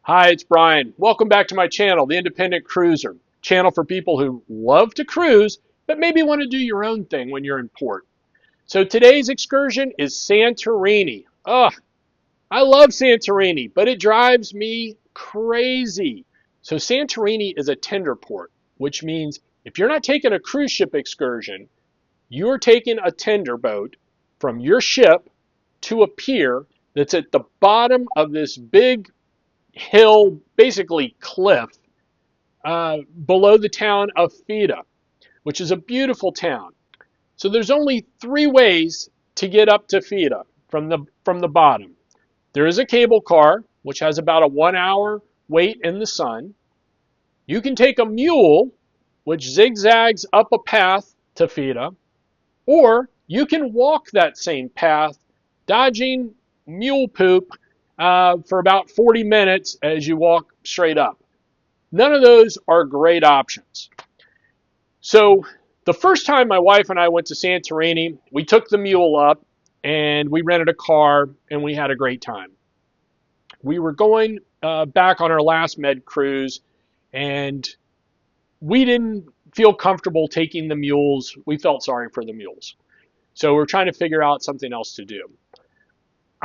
Hi, it's Brian. Welcome back to my channel, The Independent Cruiser, channel for people who love to cruise, but maybe want to do your own thing when you're in port. So today's excursion is Santorini. Ugh, I love Santorini, but it drives me crazy. So Santorini is a tender port, which means if you're not taking a cruise ship excursion, you're taking a tender boat from your ship to a pier that's at the bottom of this big hill, basically cliff, below the town of Fira, which is a beautiful town. So there's only three ways to get up to Fira from the bottom. There is a cable car, which has about a 1 hour wait in the sun. You can take a mule, which zigzags up a path to Fira, or you can walk that same path, dodging mule poop for about 40 minutes as you walk straight up. None of those are great options. So the first time my wife and I went to Santorini, we took the mule up and we rented a car and we had a great time. We were going back on our last med cruise and we didn't feel comfortable taking the mules. We felt sorry for the mules. So we're trying to figure out something else to do.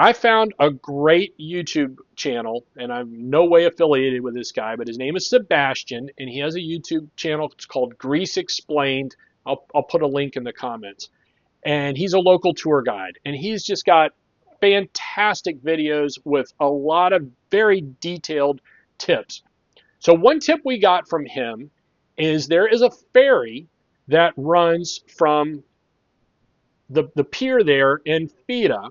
I found a great YouTube channel, and I'm no way affiliated with this guy, but his name is Sebastian, and he has a YouTube channel. It's called Greece Explained. I'll put a link in the comments. And he's a local tour guide, and he's just got fantastic videos with a lot of very detailed tips. So one tip we got from him is there is a ferry that runs from the pier there in Fira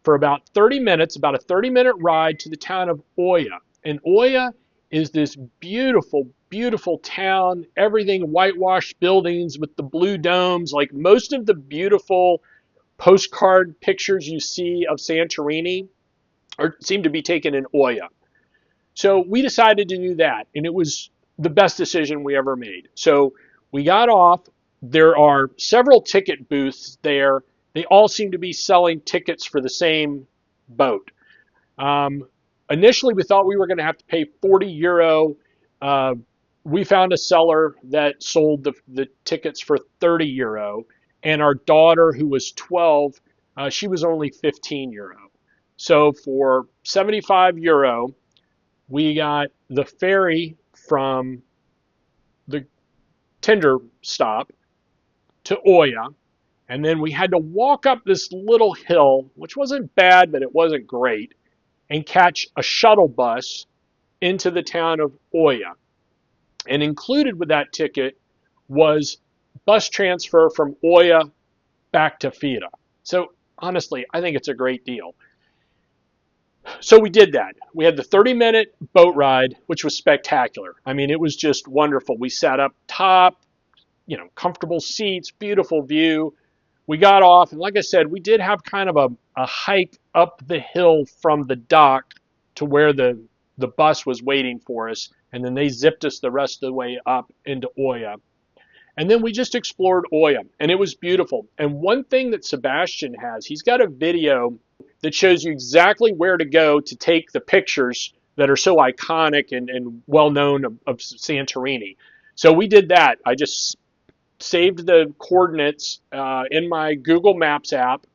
for about 30 minutes, about a 30-minute ride to the town of Oia. And Oia is this beautiful, beautiful town, everything whitewashed buildings with the blue domes. Like most of the beautiful postcard pictures you see of Santorini seem to be taken in Oia. So we decided to do that, and it was the best decision we ever made. So we got off. There are several ticket booths there. They all seem to be selling tickets for the same boat. Initially, we thought we were going to have to pay 40 euro. We found a seller that sold the tickets for 30 euro. And our daughter, who was 12, she was only 15 euro. So for 75 euro, we got the ferry from the tender stop to Oia. And then we had to walk up this little hill, which wasn't bad, but it wasn't great, and catch a shuttle bus into the town of Oia. And included with that ticket was bus transfer from Oia back to Fira. So honestly, I think it's a great deal. So we did that. We had the 30-minute boat ride, which was spectacular. I mean, it was just wonderful. We sat up top, comfortable seats, beautiful view. We got off, and like I said, we did have kind of a hike up the hill from the dock to where the bus was waiting for us, and then they zipped us the rest of the way up into Oia. And then we just explored Oia, and it was beautiful. And one thing that Sebastian has, he's got a video that shows you exactly where to go to take the pictures that are so iconic and well known of Santorini. So we did that. I just saved the coordinates in my Google Maps app,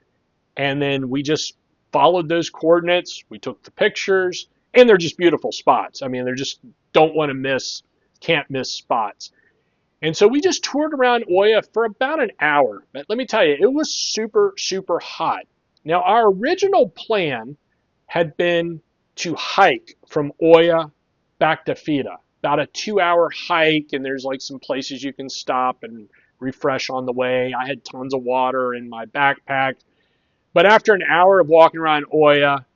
and then we just followed those coordinates. We took the pictures, and they're just beautiful spots. I mean, they're just can't miss spots. And so we just toured around Oia for about an hour. But let me tell you, it was super, super hot. Now, our original plan had been to hike from Oia back to Fira, about a 2-hour hike, and there's like some places you can stop and refresh on the way. I had tons of water in my backpack. But after an hour of walking around Oia,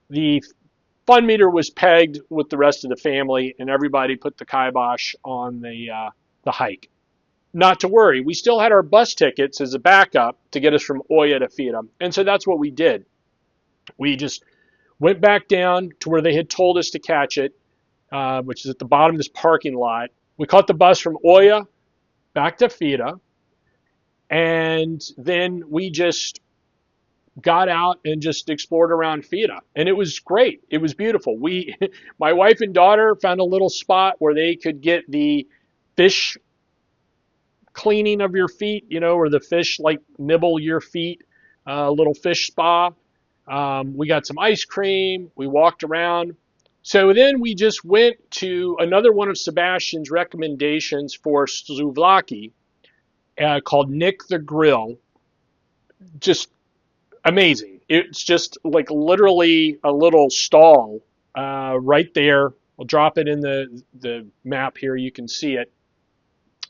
the fun meter was pegged with the rest of the family, and everybody put the kibosh on the hike. Not to worry, we still had our bus tickets as a backup to get us from Oia to Fira, and so that's what we did. We just went back down to where they had told us to catch it, which is at the bottom of this parking lot. We caught the bus from Oia back to Fira, and then we just got out and just explored around Fira, and it was great. It was beautiful. My wife and daughter found a little spot where they could get the fish cleaning of your feet, where the fish like nibble your feet, a little fish spa. We got some ice cream. We walked around. So then we just went to another one of Sebastian's recommendations for souvlaki called Nick the Grill. Just amazing. It's just like literally a little stall right there. I'll drop it in the map here. You can see it.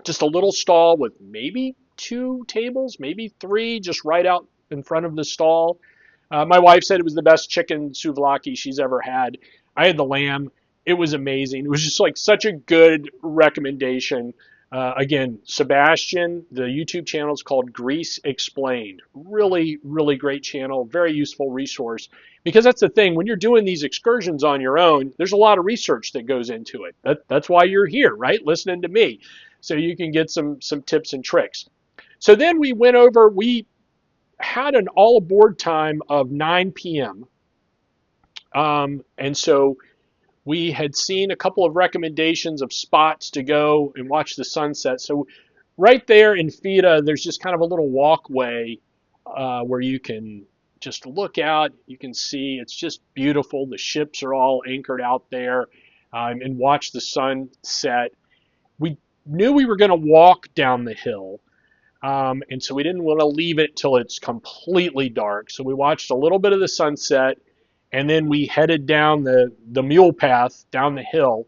Just a little stall with maybe 2 tables, maybe 3, just right out in front of the stall. My wife said it was the best chicken souvlaki she's ever had. I had the lamb. It was amazing. It was just like such a good recommendation. Again, Sebastian, the YouTube channel is called Greece Explained. Really, really great channel, very useful resource. Because that's the thing, when you're doing these excursions on your own, there's a lot of research that goes into it. That's why you're here, right? Listening to me. So you can get some tips and tricks. So then we had an all aboard time of 9 p.m. And so we had seen a couple of recommendations of spots to go and watch the sunset. So right there in Fira, there's just kind of a little walkway where you can just look out. You can see it's just beautiful. The ships are all anchored out there and watch the sun set. We knew we were going to walk down the hill. And so we didn't want to leave it till it's completely dark. So we watched a little bit of the sunset, and then we headed down the mule path down the hill.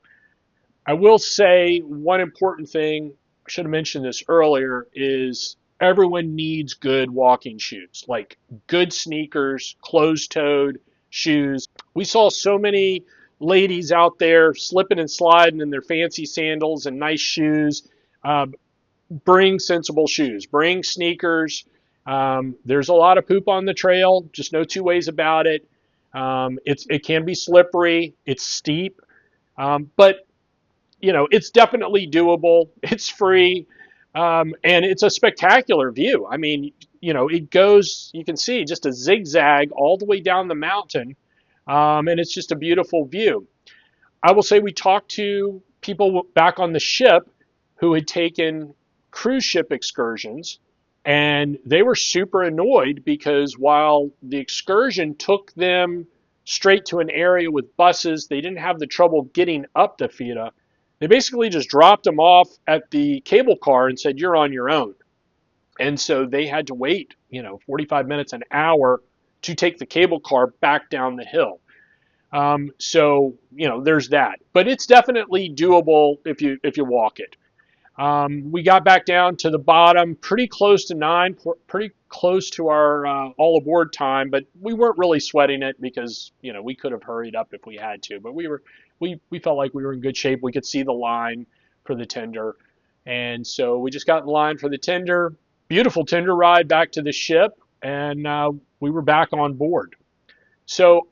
I will say one important thing, I should have mentioned this earlier, is everyone needs good walking shoes, like good sneakers, closed-toed shoes. We saw so many ladies out there slipping and sliding in their fancy sandals and nice shoes. Bring sensible shoes. Bring sneakers. There's a lot of poop on the trail. Just no 2 ways about it. It can be slippery. It's steep, but it's definitely doable. It's free, and it's a spectacular view. I mean, it goes. You can see just a zigzag all the way down the mountain, and it's just a beautiful view. I will say we talked to people back on the ship who had taken cruise ship excursions, and they were super annoyed because while the excursion took them straight to an area with buses, they didn't have the trouble getting up to Fira. They basically just dropped them off at the cable car and said, "You're on your own." And so they had to wait, 45 minutes, an hour to take the cable car back down the hill. So there's that, but it's definitely doable if you walk it. We got back down to the bottom, pretty close to 9, pretty close to our all aboard time, but we weren't really sweating it because we could have hurried up if we had to. But we felt like we were in good shape. We could see the line for the tender, and so we just got in line for the tender. Beautiful tender ride back to the ship, and we were back on board. So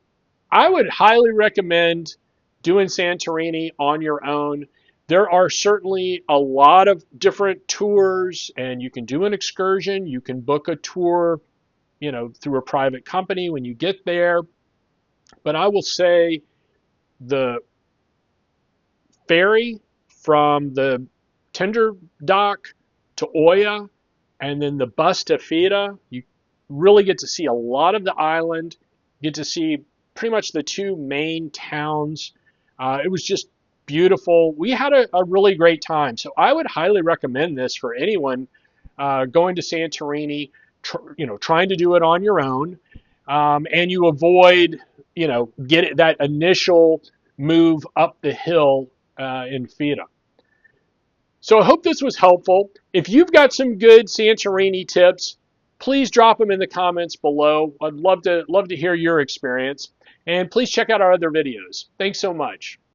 I would highly recommend doing Santorini on your own. There are certainly a lot of different tours, and you can do an excursion. You can book a tour, through a private company when you get there. But I will say the ferry from the tender dock to Oia and then the bus to Fira, you really get to see a lot of the island. You get to see pretty much the 2 main towns. It was just beautiful. We had a really great time. So I would highly recommend this for anyone going to Santorini, trying to do it on your own, and you avoid, get that initial move up the hill in Fira. So I hope this was helpful. If you've got some good Santorini tips, please drop them in the comments below. I'd love to hear your experience. And please check out our other videos. Thanks so much.